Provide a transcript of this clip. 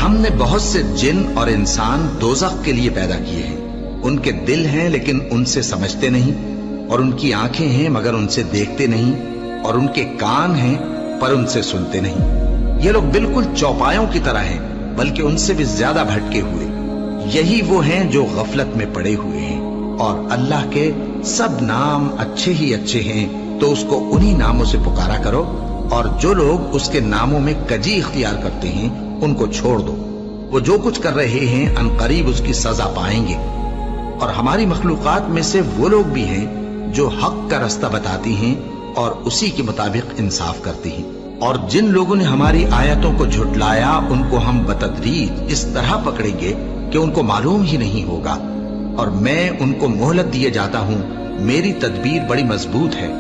ہم نے بہت سے جن اور انسان دوزخ کے لیے پیدا کیے ہیں، ان کے دل ہیں لیکن ان سے سمجھتے نہیں، اور ان کی آنکھیں ہیں مگر ان سے دیکھتے نہیں، اور ان کے کان ہیں پر ان سے سنتے نہیں۔ یہ لوگ بالکل چوپایوں کی طرح ہیں، بلکہ ان سے بھی زیادہ بھٹکے ہوئے۔ یہی وہ ہیں جو غفلت میں پڑے ہوئے ہیں، اور اللہ کے سب نام اچھے ہی اچھے ہیں، تو اس کو انہی ناموں سے پکارا کرو، اور جو لوگ اس کے ناموں میں کجی اختیار کرتے ہیں ان کو چھوڑ دو۔ وہ جو کچھ کر رہے ہیں ان قریب اس کی سزا پائیں گے۔ اور ہماری مخلوقات میں سے وہ لوگ بھی ہیں جو حق کا رستہ بتاتی ہیں اور اسی کے مطابق انصاف کرتی ہیں، اور جن لوگوں نے ہماری آیتوں کو جھٹلایا ان کو ہم بتدریج اس طرح پکڑیں گے کہ ان کو معلوم ہی نہیں ہوگا، اور میں ان کو مہلت دیے جاتا ہوں، میری تدبیر بڑی مضبوط ہے۔